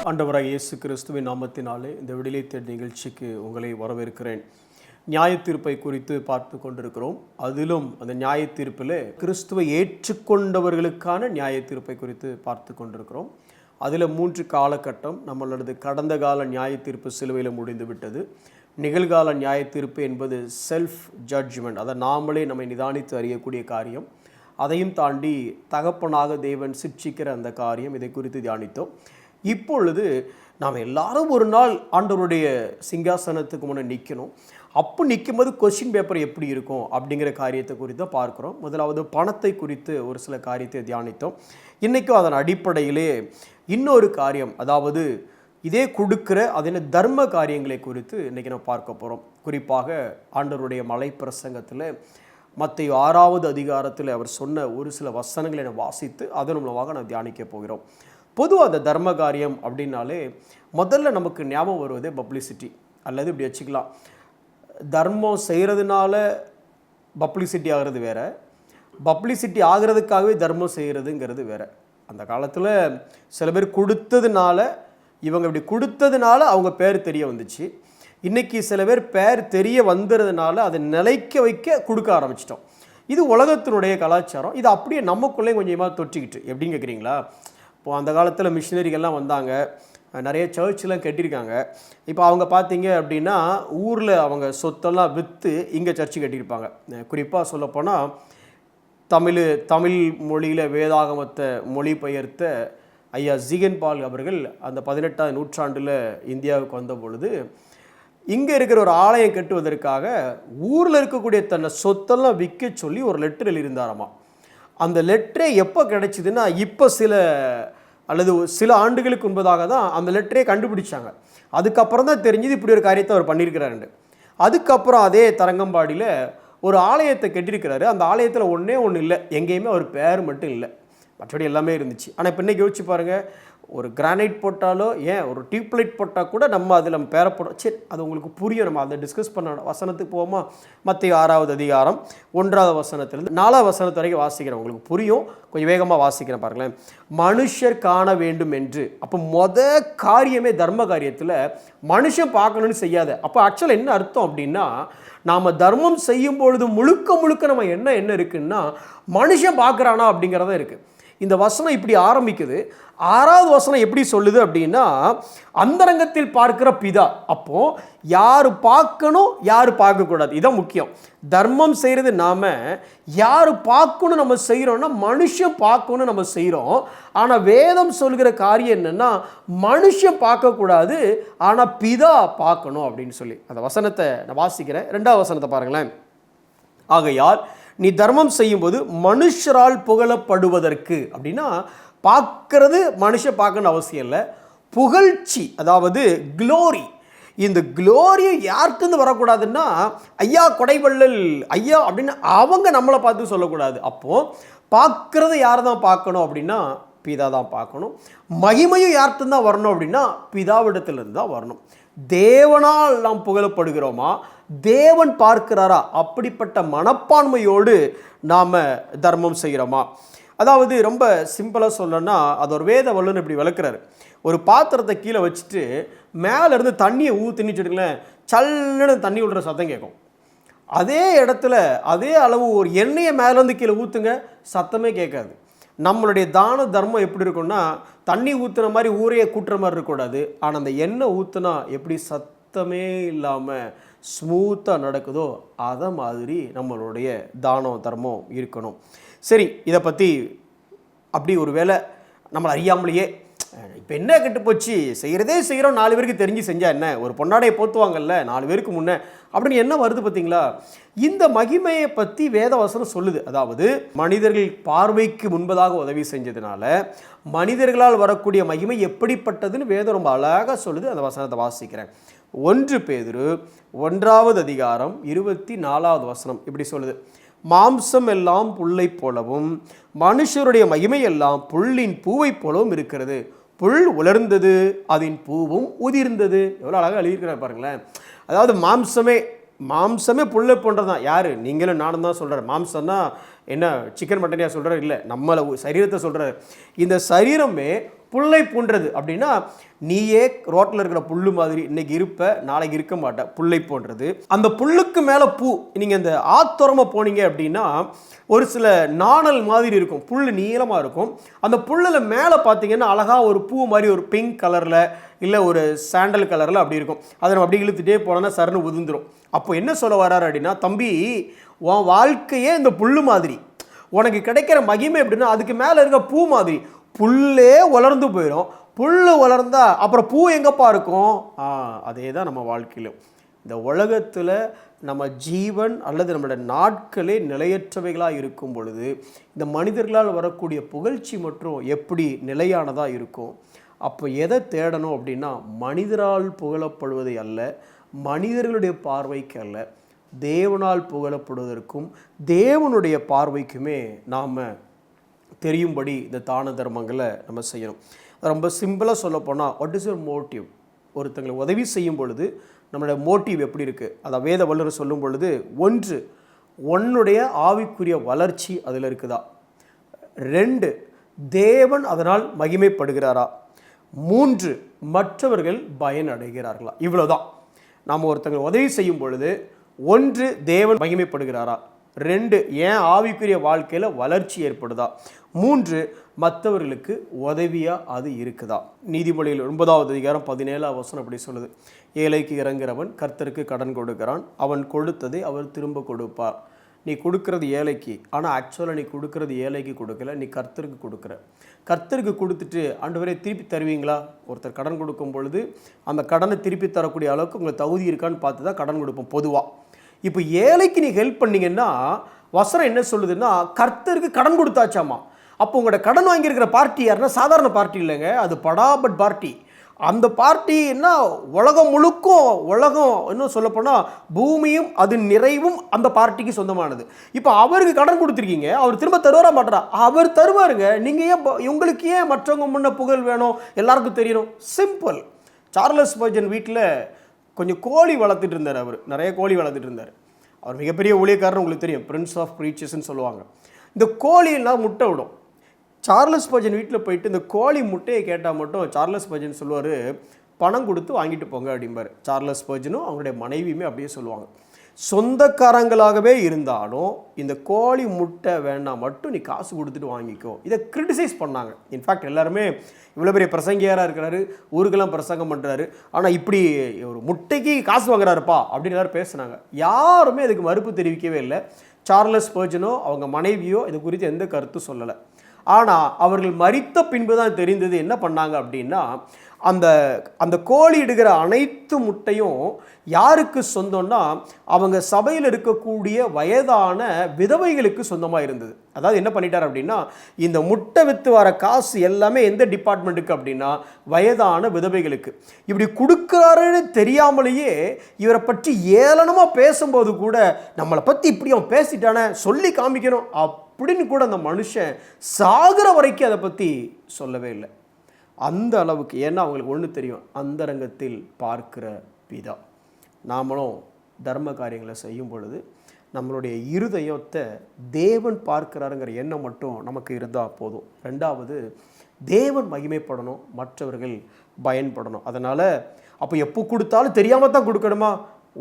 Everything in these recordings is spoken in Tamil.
ஆண்டவராக இயேசு கிறிஸ்துவின் நாமத்தினாலே இந்த விடுதலை தேடல் நிகழ்ச்சிக்கு உங்களை வரவேற்கிறேன். நியாய தீர்ப்பை குறித்து பார்த்து கொண்டிருக்கிறோம். அதிலும் அந்த நியாய தீர்ப்பில் கிறிஸ்துவை ஏற்றுக்கொண்டவர்களுக்கான நியாய தீர்ப்பை குறித்து பார்த்து கொண்டிருக்கிறோம். அதில் 3 காலகட்டம். நம்மளது கடந்த கால நியாய தீர்ப்பு சிலுவையில் முடிந்து விட்டது. நிகழ்கால நியாய தீர்ப்பு என்பது செல்ஃப் ஜட்ஜ்மெண்ட், அதை நாமளே நம்மை நிதானித்து அறியக்கூடிய காரியம். அதையும் தாண்டி தகப்பனாக தேவன் சிட்சிக்கிற அந்த காரியம், இதை குறித்து தியானித்தோம். இப்பொழுது நாம் எல்லாரும் ஒரு நாள் ஆண்டவருடைய சிங்காசனத்துக்கு முன்னே நிற்கணும். அப்போ நிற்கும்போது கொஸ்டின் பேப்பர் எப்படி இருக்கும் அப்படிங்கிற காரியத்தை குறித்து தான் பார்க்குறோம். முதலாவது பணத்தை குறித்து ஒரு சில காரியத்தை தியானித்தோம். இன்றைக்கும் அதன் அடிப்படையிலே இன்னொரு காரியம், அதாவது இதே கொடுக்கிற அதன தர்ம காரியங்களை குறித்து இன்றைக்கி நம்ம பார்க்க போகிறோம். குறிப்பாக ஆண்டவருடைய மலை பிரசங்கத்தில் மத்தேயு 6வது அதிகாரத்தில் அவர் சொன்ன ஒரு சில வசனங்களை நான் வாசித்து அதன் மூலமாக நான் தியானிக்க போகிறோம். பொதுவாக அந்த தர்ம காரியம் அப்படின்னாலே முதல்ல நமக்கு ஞாபகம் வருவதே பப்ளிசிட்டி, அல்லது இப்படி வச்சுக்கலாம், தர்மம் செய்கிறதுனால பப்ளிசிட்டி ஆகிறது வேறு, பப்ளிசிட்டி ஆகிறதுக்காகவே தர்மம் செய்கிறதுங்கிறது வேறு. அந்த காலத்தில் சில பேர் கொடுத்ததுனால, இவங்க இப்படி கொடுத்ததுனால அவங்க பேர் தெரிய வந்துச்சு. இன்றைக்கி சில பேர் பேர் தெரிய வந்துறதுனால அதை நிலைக்க வைக்க கொடுக்க ஆரம்பிச்சிட்டோம். இது உலகத்தினுடைய கலாச்சாரம். இது அப்படியே நமக்குள்ளே கொஞ்சமாக தொற்றிக்கிட்டு. எப்படின்னு கேட்குறீங்களா? இப்போது அந்த காலத்தில் மிஷினரிகள்லாம் வந்தாங்க, நிறைய சர்ச்செலாம் கட்டியிருக்காங்க. இப்போ அவங்க பார்த்தீங்க அப்படின்னா ஊரில் அவங்க சொத்தெல்லாம் விற்று இங்கே சர்ச்சு கட்டியிருப்பாங்க. குறிப்பாக சொல்லப்போனால் தமிழ் மொழியில் வேதாகமத்தை மொழிபெயர்த்த ஐயா ஜீகன் பால் அவர்கள் அந்த 18ஆம் நூற்றாண்டில் இந்தியாவுக்கு வந்த பொழுது இங்கே இருக்கிற ஒரு ஆலயம் கட்டுவதற்காக ஊரில் இருக்கக்கூடிய தன்னை சொத்தெல்லாம் விற்க சொல்லி ஒரு லெட்டர் எழுதியிருந்தாராமா. அந்த லெட்டரே எப்போ கிடைச்சிதுன்னா இப்போ சில ஆண்டுகளுக்கு முன்பதாக தான் அந்த லெட்டரே கண்டுபிடிச்சாங்க. அதுக்கப்புறம் தான் தெரிஞ்சுது இப்படி ஒரு காரியத்தை அவர் பண்ணியிருக்கிறாரு. அதுக்கப்புறம் அதே தரங்கம்பாடியில் ஒரு ஆலயத்தை கட்டியிருக்கிறாரு. அந்த ஆலயத்தில் ஒன்றே ஒன்று இல்லை, எங்கேயுமே அவர் பேர் மட்டும் இல்லை, மற்றபடி எல்லாமே இருந்துச்சு. ஆனால் இப்போ இன்றைக்கி யோசிச்சு பாருங்கள், ஒரு கிரானைட் போட்டாலோ ஏன் ஒரு டியூப்லைட் போட்டால் கூட நம்ம அதில் நம்ம பேரை போட்டோம். சரி, அது உங்களுக்கு புரியும். நம்ம அதை டிஸ்கஸ் பண்ண வசனத்துக்கு போவோமா? மத்தேயு 6வது அதிகாரம் 1வது வசனத்திலிருந்து 4வது வசனத்து வரைக்கும் வாசிக்கிறேன், உங்களுக்கு புரியும். கொஞ்சம் வேகமாக வாசிக்கிறேன் பாருங்களேன். மனுஷர் காண வேண்டும் என்று. அப்போ காரியமே தர்ம காரியத்தில் மனுஷன் பார்க்கணும்னு செய்யாத. அப்போ ஆக்சுவலாக என்ன அர்த்தம் அப்படின்னா, நாம் தர்மம் செய்யும் பொழுது முழுக்க நம்ம என்ன இருக்குன்னா மனுஷன் பார்க்குறானா அப்படிங்கிறத இருக்குது. இந்த வசனம் இப்படி ஆரம்பிக்குது. 6வது வசனம் எப்படி சொல்லுது அப்படின்னா, அந்தரங்கத்தில் பார்க்கிற பிதா. அப்போ யார் பார்க்கணும், யார் பார்க்கக்கூடாது, இதான் முக்கியம். தர்மம் செய்கிறது நாம, யார் பார்க்கணும் நம்ம செய்கிறோம்னா மனுஷன் பார்க்கணும் நம்ம செய்கிறோம். ஆனால் வேதம் சொல்கிற காரியம் என்னென்னா, மனுஷன் பார்க்கக்கூடாது, ஆனால் பிதா பார்க்கணும் அப்படின்னு சொல்லி அந்த வசனத்தை நான் வாசிக்கிறேன். 2வது வசனத்தை பாருங்களேன். ஆகையால் நீ தர்மம் செய்யும்போது மனுஷரால் புகழப்படுவதற்கு, அப்படின்னா பார்க்கறது மனுஷன் பார்க்கணும்னு அவசியம் இல்லை, புகழ்ச்சி, அதாவது க்ளோரி. இந்த க்ளோரியை யார்கிட்டருந்து வரக்கூடாதுன்னா, ஐயா கொடைவள்ளல் ஐயா அப்படின்னு அவங்க நம்மளை பார்த்து சொல்லக்கூடாது. அப்போது பார்க்கறது யார் தான் பார்க்கணும் அப்படின்னா பிதா தான் பார்க்கணும். மகிமையும் யார்கிட்ட தான் வரணும் அப்படின்னா பிதாவிடத்திலிருந்து தான் வரணும். தேவனால் நாம் புகழப்படுகிறோமா, தேவன் பார்க்கிறாரா, அப்படிப்பட்ட மனப்பான்மையோடு நாம் தர்மம் செய்கிறோமா? அதாவது ரொம்ப சிம்பிளாக சொல்லணும்னா, அது ஒரு வேத வல்லுநர் இப்படி விளக்குறாரு. ஒரு பாத்திரத்தை கீழே வச்சுட்டு மேலேருந்து தண்ணியை ஊற்றின்னு வச்சுட்டுங்களேன், சல்லுன்னு தண்ணி விடுற சத்தம் கேட்கும். அதே இடத்துல அதே அளவு ஒரு எண்ணெயை மேலேருந்து கீழே ஊற்றுங்க, சத்தமே கேட்காது. நம்மளுடைய தான தர்மம் எப்படி இருக்குன்னா, தண்ணி ஊற்றுன மாதிரி ஊரையே கூட்டுற மாதிரி இருக்கக்கூடாது. ஆனால் அந்த எண்ணெய் ஊற்றுனா எப்படி சத்தமே இல்லாமல் ஸ்மூத்தாக நடக்குதோ அதை மாதிரி நம்மளுடைய தானம் தர்மம் இருக்கணும். சரி, இதை பற்றி அப்படி ஒரு வேளை நம்மளை அறியாமலேயே இப்போ என்ன கெட்டு போச்சு, செய்கிறதே செய்கிறோம், 4 பேருக்கு தெரிஞ்சு செஞ்சால் என்ன, ஒரு பொன்னாடையை போத்துவாங்கல்ல 4 பேருக்கு முன்னே அப்படின்னு என்ன வருது பார்த்தீங்களா? இந்த மகிமையை பற்றி வேதவசனம் சொல்லுது. அதாவது மனிதர்கள் பார்வைக்கு முன்பதாக உதவி செஞ்சதுனால மனிதர்களால் வரக்கூடிய மகிமை எப்படிப்பட்டதுன்னு வேதம் ரொம்ப அழகாக சொல்லுது. அந்த வசனத்தை வாசிக்கிறேன். 1 பேதுரு 1வது அதிகாரம் 24வது வசனம் இப்படி சொல்லுது. மாம்சம் எல்லாம் புல்லை போலவும் மனுஷருடைய மகிமை எல்லாம் புல்லின் பூவை போலவும் இருக்கிறது. புல் உலர்ந்தது, அதன் பூவும் உதிர்ந்தது. எவ்வளோ அழகாக எழுதியிருக்கிறார் பாருங்களேன். அதாவது மாம்சமே புல்லை போன்றது தான். யார்? நீங்களும் நானும் தான் சொல்கிறார். மாம்சம்னா என்ன, சிக்கன் மட்டனியாக சொல்கிறார்? இல்லை, நம்மளை சரீரத்தை சொல்கிறார். இந்த சரீரமே புல்லை போன்றது அப்படின்னா நீயே ரோட்டில் இருக்கிற புல்லு மாதிரி இன்னைக்கு இருப்ப, நாளைக்கு இருக்க மாட்ட. புல்லை போன்றது. அந்த புல்லுக்கு மேலே பூ. நீங்கள் இந்த ஆத்தோரமாக போனீங்க அப்படின்னா ஒரு சில நாணல் மாதிரி இருக்கும், புல் நீளமாக இருக்கும். அந்த புல்லில் மேலே பார்த்தீங்கன்னா அழகாக ஒரு பூ மாதிரி ஒரு பிங்க் கலரில் இல்லை ஒரு சாண்டல் கலரில் அப்படி இருக்கும். அதை நம்ம அப்படி இழுத்துட்டே போனோன்னா சருன்னு உதிர்ந்துடும். அப்போ என்ன சொல்ல வர்றாரு அப்படின்னா, தம்பி உன் வாழ்க்கையே இந்த புல்லு மாதிரி, உனக்கு கிடைக்கிற மகிமை எப்படின்னா அதுக்கு மேலே இருக்க பூ மாதிரி. புல்லே வளர்ந்து போயிடும். புல் வளர்ந்தா அப்புறம் பூ எங்கப்பா இருக்கும்? அதே தான் நம்ம வாழ்க்கையிலும். இந்த உலகத்தில் நம்ம ஜீவன் அல்லது நம்மளோட நாட்களே நிலையற்றவைகளாக இருக்கும் பொழுது இந்த மனிதர்களால் வரக்கூடிய புகழ்ச்சி மற்றும் எப்படி நிலையானதாக இருக்கும்? அப்போ எதை தேடணும் அப்படின்னா, மனிதரால் புகழப்படுவதை அல்ல, மனிதர்களுடைய பார்வைக்கு அல்ல, தேவனால் புகழப்படுவதற்கும் தேவனுடைய பார்வைக்குமே நாம் தெரியும்படி இந்த தான தர்மங்களை நம்ம செய்யணும். ரொம்ப சிம்பிளாக சொல்ல போனால், வாட் இஸ் யுவர் மோட்டிவ்? ஒருத்தங்களை உதவி செய்யும் பொழுது நம்மளோட மோட்டிவ் எப்படி இருக்குது? அதை வேத வல்லுநர் சொல்லும் பொழுது, ஒன்று உன்னுடைய ஆவிக்குரிய வளர்ச்சி அதில் இருக்குதா? 2 தேவன் அதனால் மகிமைப்படுகிறாரா? 3 மற்றவர்கள் பயன் அடைகிறார்களா? இவ்வளோதான். நாம் ஒருத்தங்களை உதவி செய்யும் பொழுது 1 தேவன் மகிமைப்படுகிறாரா? 2 ஏன் ஆவிக்குரிய வாழ்க்கையில் வளர்ச்சி ஏற்படுதா? 3 மற்றவர்களுக்கு உதவியாக அது இருக்குதா? நீதிமொழியில் 9வது அதிகாரம் 17வது வசனம் அப்படி சொல்லுது, ஏழைக்கு இறங்குறவன் கர்த்தருக்கு கடன் கொடுக்கிறான், அவன் கொடுத்ததை அவர் திரும்ப கொடுப்பார். நீ கொடுக்கறது ஏழைக்கு, ஆனால் ஆக்சுவலாக நீ கொடுக்கறது ஏழைக்கு கொடுக்கல, நீ கர்த்தருக்கு கொடுக்குற. கர்த்தருக்கு கொடுத்துட்டு ஆண்டவரே திருப்பி தருவீங்களா? ஒருத்தர் கடன் கொடுக்கும் பொழுது அந்த கடனை திருப்பி தரக்கூடிய அளவுக்கு உங்களுக்கு தகுதி இருக்கான்னு பார்த்து தான் கடன் கொடுப்போம் பொதுவாக. இப்போ ஏழைக்கு நீ ஹெல்ப் பண்ணீங்கன்னா வசனம் என்ன சொல்லுதுன்னா, கர்த்தருக்கு கடன் கொடுத்தாச்சாமா. அப்போ உங்களோட கடன் வாங்கியிருக்கிற பார்ட்டி யாருன்னா சாதாரண பார்ட்டி இல்லைங்க, அது படாபட் பார்ட்டி. அந்த பார்ட்டின்னா உலகம் முழுக்கும், உலகம் இன்னும் சொல்லப்போனால் பூமியும் அது நிறைவும் அந்த பார்ட்டிக்கு சொந்தமானது. இப்போ அவருக்கு கடன் கொடுத்துருக்கீங்க, அவர் திரும்ப தருவாரா மாட்டாரா? அவர் தருவாருங்க. நீங்கள் ஏன், உங்களுக்கு ஏன் மற்றவங்க முன்ன புகழ் வேணும், எல்லாருக்கும் தெரியணும்? சிம்பிள். சார்லஸ் ஸ்பர்ஜன் வீட்டில் கொஞ்சம் கோழி வளர்த்துட்டு இருந்தார். அவர் நிறைய கோழி வளர்த்துட்டு இருந்தார். அவர் மிகப்பெரிய ஊழியக்காரன், உங்களுக்கு தெரியும், பிரின்ஸ் ஆஃப் ப்ரீச்சர்ஸ்ன்னு சொல்லுவாங்க. இந்த கோழியெல்லாம் முட்டை விடும். சார்லஸ் ஸ்பர்ஜன் வீட்டில் போயிட்டு இந்த கோழி முட்டையை கேட்டால் மட்டும் சார்லஸ் ஸ்பர்ஜன் சொல்லுவார், பணம் கொடுத்து வாங்கிட்டு போங்க அப்படிம்பார். சார்லஸ் ஸ்பர்ஜனும் அவங்களுடைய மனைவியுமே அப்படியே சொல்லுவாங்க. சொந்தக்காரங்களாகவே இருந்தாலும் இந்த கோழி முட்டை வேணாம், மட்டும் நீ காசு கொடுத்துட்டு வாங்கிக்கோ. இதை கிரிட்டிசைஸ் பண்ணாங்க. இன்ஃபேக்ட் எல்லாருமே இவ்வளோ பெரிய பிரசங்கியாராக இருக்கிறாரு, ஊருக்கெல்லாம் பிரசங்கம் பண்ணுறாரு, ஆனால் இப்படி ஒரு முட்டைக்கு காசு வாங்குறாருப்பா அப்படின்னு எல்லாரும் பேசுனாங்க. யாருமே அதுக்கு மறுப்பு தெரிவிக்கவே இல்லை. சார்லஸ் ஸ்பர்ஜனோ அவங்க மனைவியோ இது குறித்து எந்த கருத்தும் சொல்லலை. ஆனால் அவர்கள் மரித்த பின்பு தான் தெரிந்தது என்ன பண்ணாங்க அப்படின்னா, அந்த அந்த கோழி இடுகிற அனைத்து முட்டையும் யாருக்கு சொந்தம்னா அவங்க சபையில் இருக்கக்கூடிய வயதான விதவைகளுக்கு சொந்தமாக இருந்தது. அதாவது என்ன பண்ணிட்டார் அப்படின்னா, இந்த முட்டை விற்று வர காசு எல்லாமே எந்த டிபார்ட்மெண்ட்டுக்கு அப்படின்னா வயதான விதவைகளுக்கு. இப்படி கொடுக்குறாருன்னு தெரியாமலேயே இவரை பற்றி ஏளனமாக பேசும்போது கூட நம்மளை பற்றி இப்படி அவன் பேசிட்டானே சொல்லி காமிக்கணும் அப்படின்னு கூட அந்த மனுஷன் சாகிற வரைக்கும் அதை பற்றி சொல்லவே இல்லை. அந்த அளவுக்கு. ஏன்னா அவங்களுக்கு ஒன்று தெரியும், அந்தரங்கத்தில் பார்க்கிற பிதா. நாமளும் தர்ம காரியங்களை செய்யும் பொழுது நம்மளுடைய இருதயத்தை தேவன் பார்க்கிறாருங்கிற எண்ணம் மட்டும் நமக்கு இருந்தால் போதும். 2வது தேவன் மகிமைப்படணும், மற்றவர்கள் பயன்படணும். அதனால் அப்போ எப்போ கொடுத்தாலும் தெரியாமல் தான் கொடுக்கணுமா?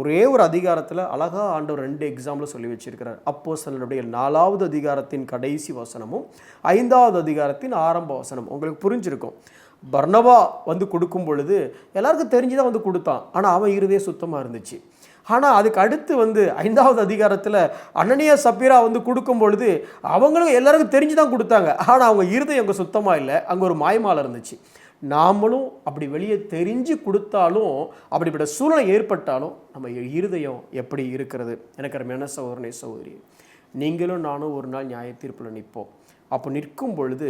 ஒரே ஒரு அதிகாரத்தில் அழகாக ஆண்டவர் 2 எக்ஸாம்பிள் சொல்லி வச்சிருக்கிறார். அப்போஸ்தலர்களுடைய 4வது அதிகாரத்தின் கடைசி வசனமும் 5வது அதிகாரத்தின் ஆரம்ப வசனம். உங்களுக்கு புரிஞ்சிருக்கும். பர்னபா வந்து கொடுக்கும் பொழுது எல்லாருக்கும் தெரிஞ்சுதான் வந்து கொடுத்தான், ஆனால் அவன் இருதயம் சுத்தமாக இருந்துச்சு. ஆனால் அதுக்கு அடுத்து வந்து 5வது அதிகாரத்தில் அனனியா சப்பீரா வந்து கொடுக்கும் பொழுது அவங்களும் எல்லாருக்கும் தெரிஞ்சு தான் கொடுத்தாங்க, ஆனால் அவங்க இருதயம் அங்கே சுத்தமாக இல்லை, அங்கே ஒரு மாயமாலை இருந்துச்சு. நாமளும் அப்படி வெளியே தெரிஞ்சு கொடுத்தாலும் அப்படிப்பட்ட சூழ்நிலை ஏற்பட்டாலும் நம்ம இருதயம் எப்படி இருக்கிறது? எனக்கு அருமையான சகோதரனே சகோதரி, நீங்களும் நானும் ஒரு நாள் நியாய தீர்ப்பில் நிற்போம். அப்போ நிற்கும் பொழுது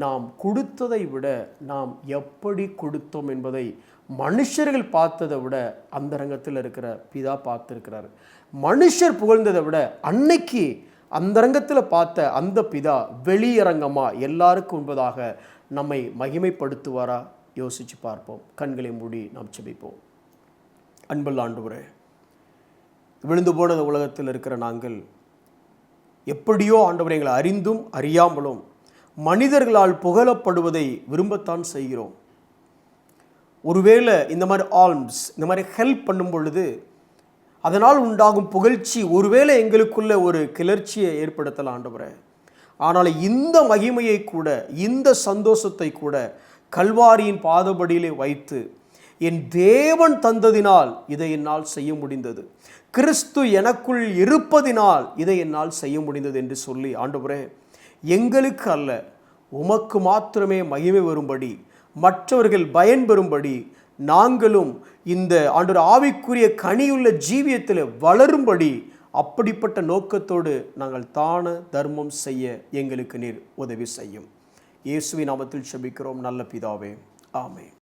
நாம் கொடுத்ததை விட நாம் எப்படி கொடுத்தோம் என்பதை மனுஷர்கள் பார்த்ததை விட அந்த ரங்கத்தில் இருக்கிற பிதா பார்த்துருக்கிறாரு. மனுஷர் புகழ்ந்ததை விட அன்னைக்கு அந்த ரங்கத்தில் பார்த்த அந்த பிதா வெளியரங்கமாக எல்லாருக்கும் முன்பதாக நம்மை மகிமைப்படுத்துவாரா? யோசித்து பார்ப்போம். கண்களை மூடி நாம் செபிப்போம். அன்புள்ள ஆண்டவரே, விழுந்து போன உலகத்தில் இருக்கிற நாங்கள் எப்படியோ ஆண்டவரை எங்களை அறிந்தும் அறியாமலும் மனிதர்களால் புகழப்படுவதை விரும்பத்தான் செய்கிறோம். ஒருவேளை இந்த மாதிரி ஆல்ம்ஸ், இந்த மாதிரி ஹெல்ப் பண்ணும் பொழுது அதனால் உண்டாகும் புகழ்ச்சி ஒருவேளை எங்களுக்குள்ள ஒரு கிளர்ச்சியை ஏற்படுத்தலாம் ஆண்டவரே. ஆனால் இந்த மகிமையை கூட, இந்த சந்தோஷத்தை கூட கல்வாரியின் பாதபடியிலே வைத்து என் தேவன் தந்ததினால் இதை என்னால் செய்ய முடிந்தது, கிறிஸ்து எனக்குள் இருப்பதினால் இதை என்னால் செய்ய முடிந்தது என்று சொல்லி, ஆண்டவரே எங்களுக்கு அல்ல உமக்கு மாத்திரமே மகிமை வரும்படி, மற்றவர்கள் பயன்பெறும்படி, நாங்களும் இந்த ஆண்டவர் ஆவிக்குரிய கனியுள்ள ஜீவியத்தில் வளரும்படி அப்படிப்பட்ட நோக்கத்தோடு நாங்கள் தான தர்மம் செய்ய எங்களுக்கு நீர் உதவி செய்யும். இயேசுவின் நாமத்தில் ஜெபிக்கிறோம் நல்ல பிதாவே, ஆமென்.